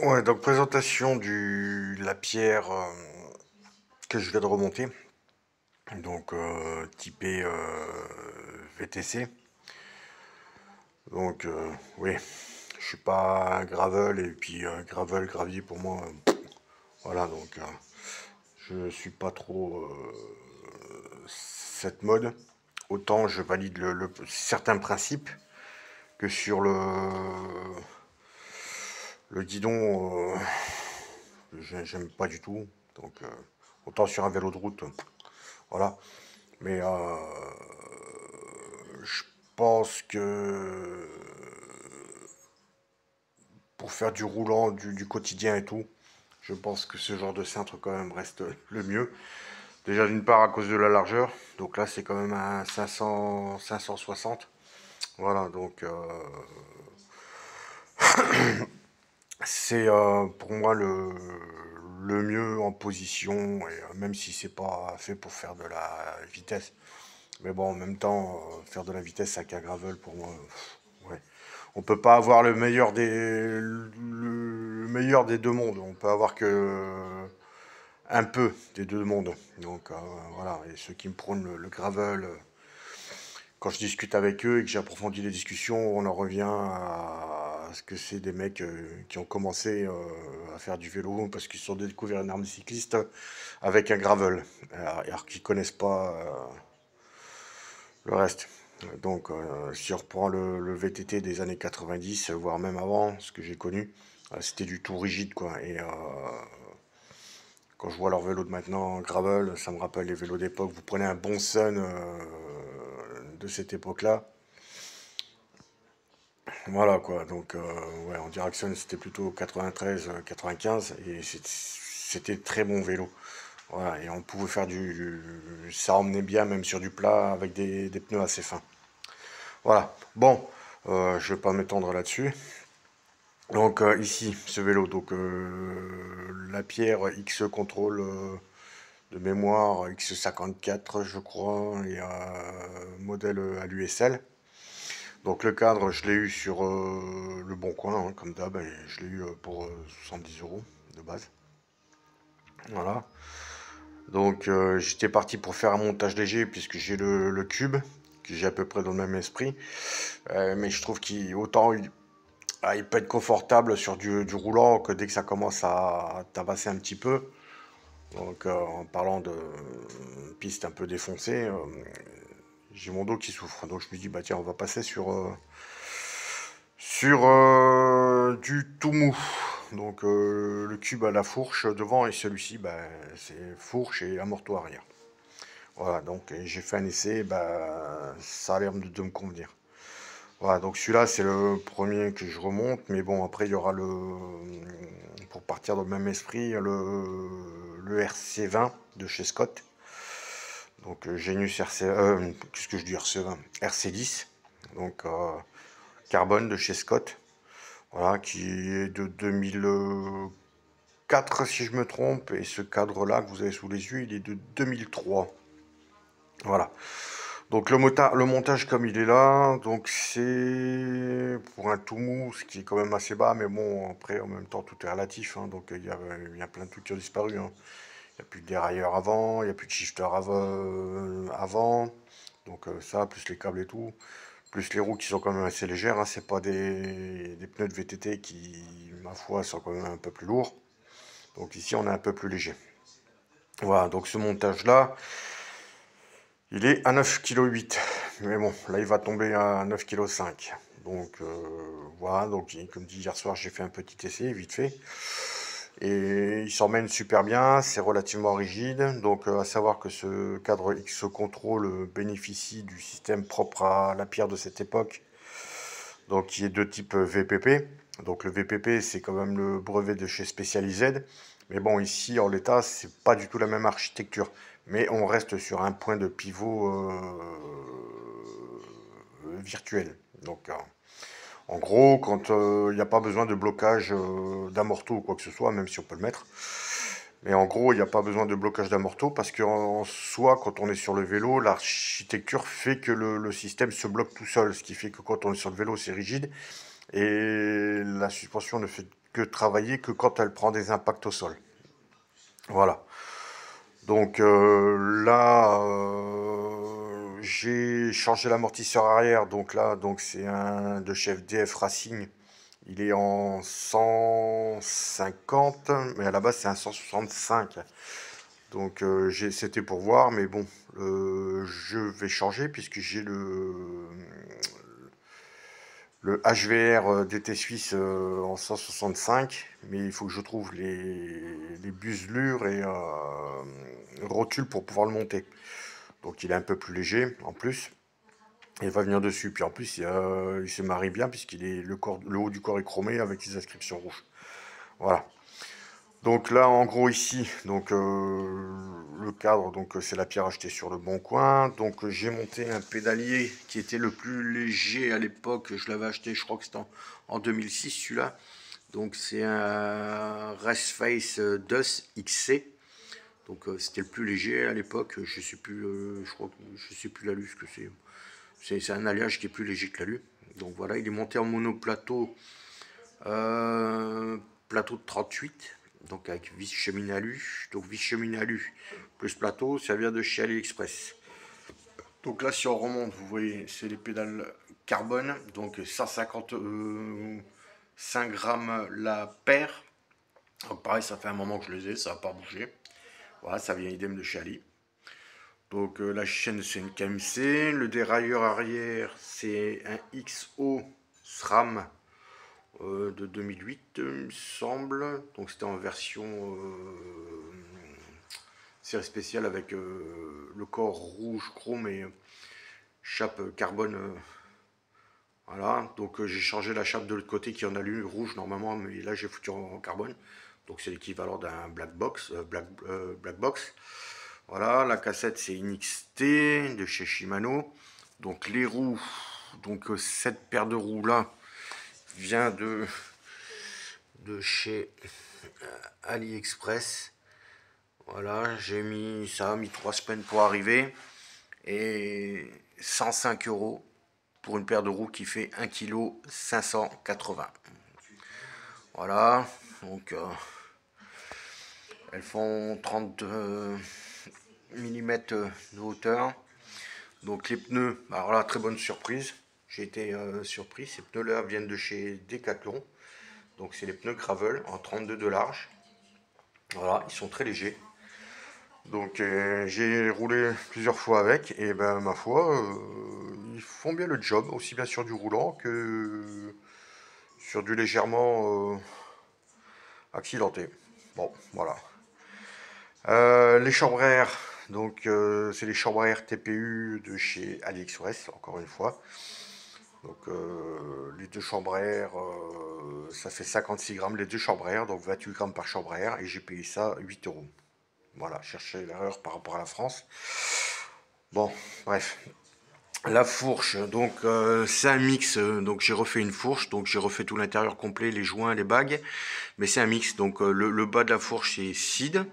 Ouais, donc présentation de la pierre que je viens de remonter, donc typé VTC. Donc oui, je suis pas gravel et puis gravel, gravier pour moi, voilà donc je suis pas trop cette mode. Autant je valide certains principes que sur le guidon, j'aime pas du tout. Donc autant sur un vélo de route. Voilà. Mais je pense que pour faire du roulant, du quotidien et tout, je pense que ce genre de cintre quand même reste le mieux. Déjà d'une part à cause de la largeur. Donc là c'est quand même un 500, 560. Voilà, donc c'est pour moi le mieux en position, et même si c'est pas fait pour faire de la vitesse. Mais bon, en même temps, faire de la vitesse avec un gravel, pour moi, ouais. On peut pas avoir le meilleur des deux mondes. On peut avoir que un peu des deux mondes. Donc voilà, et ceux qui me prônent le gravel, quand je discute avec eux et que j'approfondis les discussions, on en revient à ce que c'est des mecs qui ont commencé à faire du vélo parce qu'ils se sont découverts une arme cycliste avec un gravel, alors qu'ils connaissent pas le reste. Donc, si on reprend le VTT des années 90, voire même avant, ce que j'ai connu, c'était du tout rigide, quoi. Et quand je vois leur vélo de maintenant, gravel, ça me rappelle les vélos d'époque. Vous prenez un bon Sun de cette époque-là. Voilà, quoi. Donc, ouais, en direction, c'était plutôt 93, 95. Et c'était très bon vélo. Voilà, et on pouvait faire ça emmenait bien, même sur du plat, avec des pneus assez fins. Voilà. Bon, je vais pas m'étendre là-dessus. Donc ici, ce vélo, donc la pierre X contrôle de mémoire X54, je crois, et modèle à l'USL. Donc le cadre, je l'ai eu sur le Bon Coin, hein, comme d'hab, et je l'ai eu pour 70 euros de base. Voilà. Donc j'étais parti pour faire un montage léger puisque j'ai le cube, que j'ai à peu près dans le même esprit. Mais je trouve qu'il autant il peut être confortable sur du roulant que dès que ça commence à tabasser un petit peu. Donc en parlant de piste un peu défoncée, j'ai mon dos qui souffre. Donc je me dis bah tiens on va passer sur du tout mou. Donc le cube à la fourche devant et celui-ci bah, c'est fourche et amorto arrière. Voilà, donc j'ai fait un essai, bah, ça a l'air de me convenir. Voilà, donc celui-là, c'est le premier que je remonte, mais bon, après, il y aura pour partir dans le même esprit, le RC20 de chez Scott. Donc, Genius RC, qu'est-ce que je dis RC20? RC10, donc carbone de chez Scott, voilà, qui est de 2004, si je me trompe, et ce cadre-là que vous avez sous les yeux, il est de 2003. Voilà. Donc le montage comme il est là, donc c'est pour un tout mou, ce qui est quand même assez bas, mais bon, après en même temps tout est relatif, hein, donc il y a plein de trucs qui ont disparu, hein. Il n'y a plus de dérailleur avant, il n'y a plus de shifter avant, donc ça, plus les câbles et tout, plus les roues qui sont quand même assez légères, hein, c'est pas des pneus de VTT qui, ma foi, sont quand même un peu plus lourds, donc ici on est un peu plus léger. Voilà, donc ce montage-là, il est à 9,8 kg. Mais bon, là, il va tomber à 9,5 kg. Donc, voilà. Donc, comme dit hier soir, j'ai fait un petit essai, vite fait. Et il s'emmène super bien. C'est relativement rigide. Donc, à savoir que ce cadre X Control bénéficie du système propre à la pierre de cette époque. Donc, qui est de type VPP. Donc, le VPP, c'est quand même le brevet de chez Specialized. Mais bon, ici, en l'état, c'est pas du tout la même architecture. Mais on reste sur un point de pivot virtuel. Donc, en gros, quand il n'y a pas besoin de blocage d'amorto ou quoi que ce soit, même si on peut le mettre. Mais en gros, il n'y a pas besoin de blocage d'amorto parce qu'en soi, quand on est sur le vélo, l'architecture fait que le système se bloque tout seul. Ce qui fait que quand on est sur le vélo, c'est rigide. et la suspension ne fait que travailler que quand elle prend des impacts au sol. Voilà. Donc là, j'ai changé l'amortisseur arrière. Donc là, c'est un de chez FDF Racing. Il est en 150, mais à la base c'est un 165. Donc c'était pour voir, mais bon, je vais changer puisque j'ai le HVR DT Suisse en 165, mais il faut que je trouve les buselures et rotules pour pouvoir le monter. Donc il est un peu plus léger en plus. Et il va venir dessus. Puis en plus, il se marie bien puisqu'il est le haut du corps est chromé avec les inscriptions rouges. Voilà. Donc là, en gros ici, donc le cadre, donc c'est la pierre achetée sur le Bon Coin. Donc j'ai monté un pédalier qui était le plus léger à l'époque. Je l'avais acheté, je crois que c'était en 2006 celui-là. Donc c'est un Raceface DUS XC. Donc c'était le plus léger à l'époque. Je sais plus, je crois que je sais plus l'alu ce que c'est. C'est un alliage qui est plus léger que l'alu. Donc voilà, il est monté en monoplateau, plateau de 38. Donc avec vis cheminée alu. Donc vis cheminée alu plus plateau, ça vient de chez AliExpress. Donc là, si on remonte, vous voyez, c'est les pédales carbone. Donc 155 grammes la paire. Donc pareil, ça fait un moment que je les ai, ça n'a pas bougé. Voilà, ça vient idem de chez Ali. Donc la chaîne c'est une KMC, le dérailleur arrière c'est un XO SRAM de 2008 il me semble. Donc c'était en version série spéciale avec le corps rouge chrome et chape carbone. Voilà, donc j'ai changé la chape de l'autre côté qui en a lu rouge normalement, mais là j'ai foutu en carbone. Donc c'est l'équivalent d'un black box. Voilà, la cassette c'est une XT de chez Shimano. Donc les roues, donc cette paire de roues là vient de chez AliExpress. Voilà, ça a mis 3 semaines pour arriver. Et 105 € pour une paire de roues qui fait 1,580 kg. Voilà, donc elles font 30 mm de hauteur. Donc les pneus, alors là, très bonne surprise. J'ai été surpris. Ces pneus-là viennent de chez Decathlon. Donc c'est les pneus gravel en 32 de large. Voilà, ils sont très légers. Donc j'ai roulé plusieurs fois avec et ben ma foi, ils font bien le job, aussi bien sur du roulant que sur du légèrement accidenté. Bon, voilà. Les chambres à air, donc c'est les chambres à air TPU de chez AliExpress, encore une fois. Donc les deux chambres à air, ça fait 56 grammes les deux chambres à air, donc 28 grammes par chambre à air, et j'ai payé ça 8 €. Voilà, chercher l'erreur par rapport à la France. Bon, bref. La fourche, donc c'est un mix, donc j'ai refait une fourche, donc j'ai refait tout l'intérieur complet, les joints, les bagues, mais c'est un mix, donc le bas de la fourche c'est Sid,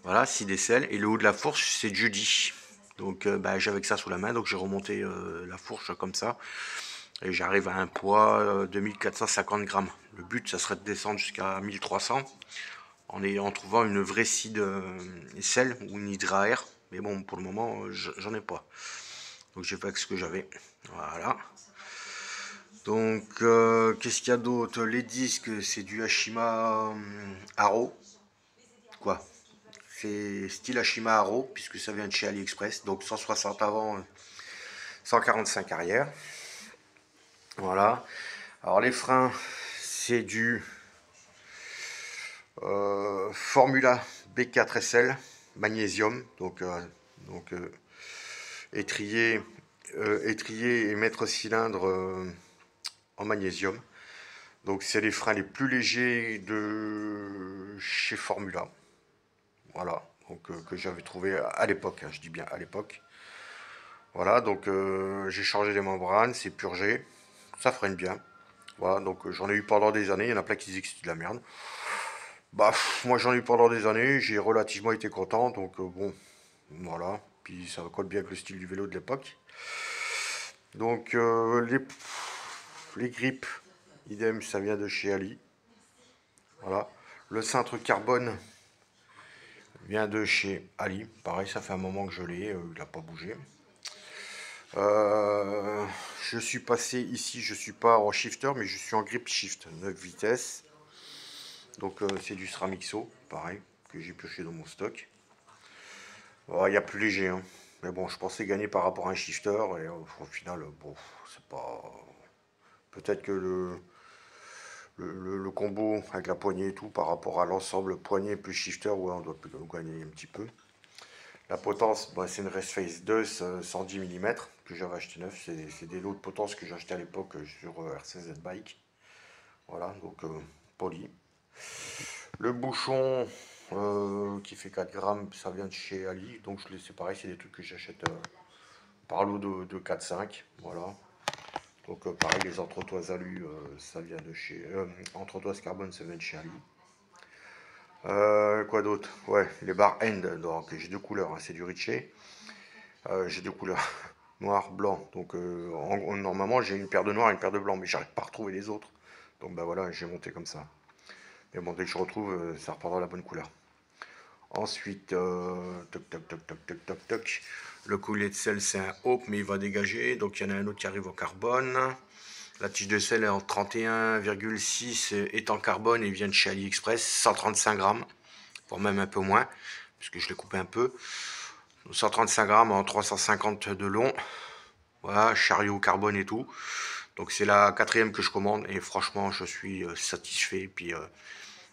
voilà, Sid et sel, et le haut de la fourche c'est Judy. Donc bah, j'avais que ça sous la main, donc j'ai remonté la fourche comme ça, et j'arrive à un poids de 1450 grammes. Le but ça serait de descendre jusqu'à 1300 en trouvant une vraie Sid et sel ou une Hydra Air, mais bon pour le moment j'en ai pas. Donc j'ai fait avec ce que j'avais. Voilà. Donc qu'est-ce qu'il y a d'autre? Les disques, c'est du Ashima Haro. Quoi? C'est style Ashima Haro, puisque ça vient de chez AliExpress. Donc 160 avant, 145 arrière. Voilà. Alors les freins, c'est du Formula B4 SL magnésium. Donc étrier et maître cylindre en magnésium. Donc c'est les freins les plus légers de chez Formula. Voilà, donc que j'avais trouvé à l'époque, hein, je dis bien à l'époque. Voilà, donc j'ai changé les membranes, c'est purgé, ça freine bien. Voilà, donc j'en ai eu pendant des années, il y en a plein qui disaient que c'était de la merde. Bah, moi j'en ai eu pendant des années, j'ai relativement été content, donc bon, voilà. Puis ça colle bien avec le style du vélo de l'époque. Donc les grippes, idem, ça vient de chez Ali. Voilà. Le cintre carbone vient de chez Ali. Pareil, ça fait un moment que je l'ai, il n'a pas bougé. Je suis passé ici, je suis pas en shifter, mais je suis en grip shift, 9 vitesses. Donc c'est du Sramixo, pareil, que j'ai pioché dans mon stock. Il y a plus léger, hein. Mais bon, je pensais gagner par rapport à un shifter, et au final, bon, c'est pas... Peut-être que le combo avec la poignée et tout, par rapport à l'ensemble poignée plus shifter, ouais, on doit gagner un petit peu. La potence, bah, c'est une Raceface 2 110 mm que j'avais acheté neuf. C'est des lots de potence que j'ai acheté à l'époque sur RCZ Bike. Voilà, donc poli. Le bouchon qui fait 4 grammes, ça vient de chez Ali. Donc je les séparé, c'est des trucs que j'achète par lot de 4-5. Voilà. Donc pareil, les entretoises alu, ça vient de chez... entretoises carbone, ça vient de chez Ali. Quoi d'autre? Ouais, les barres End, donc j'ai deux couleurs, hein, c'est du Ritchie. J'ai deux couleurs, noir, blanc. Donc normalement j'ai une paire de noir et une paire de blanc, mais j'arrive pas à retrouver les autres. Donc bah voilà, j'ai monté comme ça. Mais bon, dès que je retrouve, ça reprendra la bonne couleur. Ensuite, toc toc toc toc toc toc toc. Le collier de sel c'est un Hope, mais il va dégager. Donc il y en a un autre qui arrive en carbone. La tige de sel est en 31,6 est en carbone et vient de chez AliExpress, 135 grammes, voire même un peu moins, puisque je l'ai coupé un peu. 135 grammes en 350 de long. Voilà, chariot carbone et tout. Donc c'est la quatrième que je commande et franchement je suis satisfait. Puis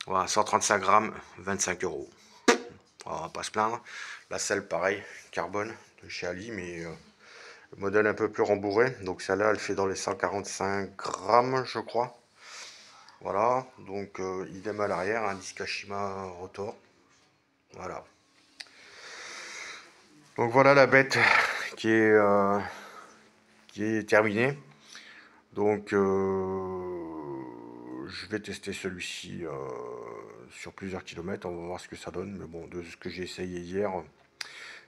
voilà, 135 grammes, 25 euros. On va pas se plaindre. La selle pareil, carbone de chez Ali, mais le modèle un peu plus rembourré. Donc celle-là elle fait dans les 145 grammes je crois. Voilà, donc idem à l'arrière, un disque Ashima rotor. Voilà. Donc voilà la bête qui est terminée. Donc je vais tester celui-ci sur plusieurs kilomètres, on va voir ce que ça donne. Mais bon, de ce que j'ai essayé hier,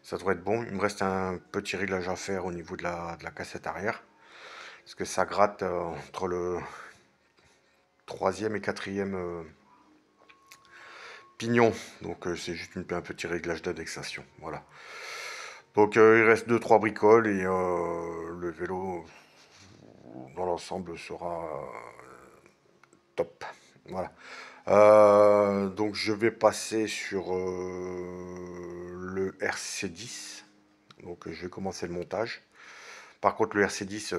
ça devrait être bon. Il me reste un petit réglage à faire au niveau de la cassette arrière. Parce que ça gratte entre le troisième et quatrième pignon. Donc c'est juste un petit réglage d'indexation. Voilà. Donc il reste 2-3 bricoles et le vélo dans l'ensemble sera top. Voilà. Donc je vais passer sur le RC10. Donc je vais commencer le montage. Par contre le RC10,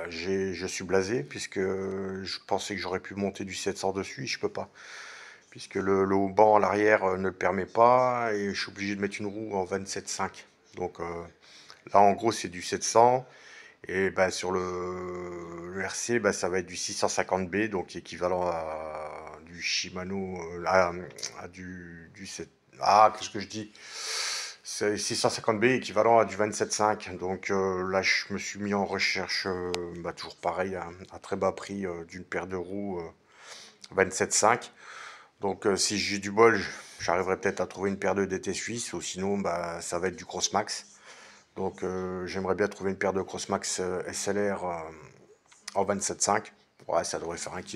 je suis blasé puisque je pensais que j'aurais pu monter du 700 dessus, je peux pas. Puisque le haut banc à l'arrière ne le permet pas et je suis obligé de mettre une roue en 27,5. Donc là en gros c'est du 700 et ben, sur le RC ben, ça va être du 650B donc équivalent à du Shimano à du 7. Ah, qu'est-ce que je dis? C'est 650B équivalent à du 27,5. Donc là je me suis mis en recherche bah, toujours pareil à très bas prix d'une paire de roues 27,5. Donc si j'ai du bol, j'arriverai peut-être à trouver une paire de DT suisse ou sinon bah, ça va être du Crossmax. Donc j'aimerais bien trouver une paire de Crossmax SLR en 27,5. Ouais, ça devrait faire 1,5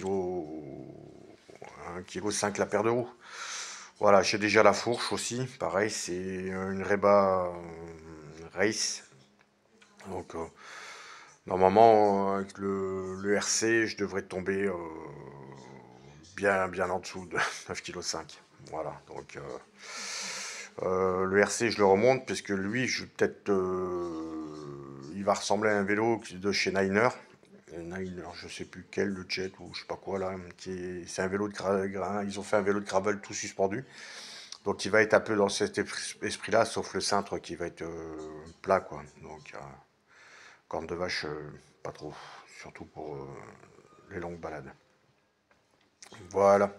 kg la paire de roues. Voilà, j'ai déjà la fourche aussi. Pareil, c'est une Reba Race. Donc normalement avec le RC, je devrais tomber bien en dessous de 9,5 kg. Voilà, donc le RC je le remonte puisque lui je peut-être il va ressembler à un vélo de chez Niner. Niner, je sais plus quel, le Jet ou je sais pas quoi là, c'est un vélo de grain, ils ont fait un vélo de gravel tout suspendu. Donc il va être un peu dans cet esprit là, sauf le cintre qui va être plat quoi. Donc corne de vache pas trop, surtout pour les longues balades. Voilà.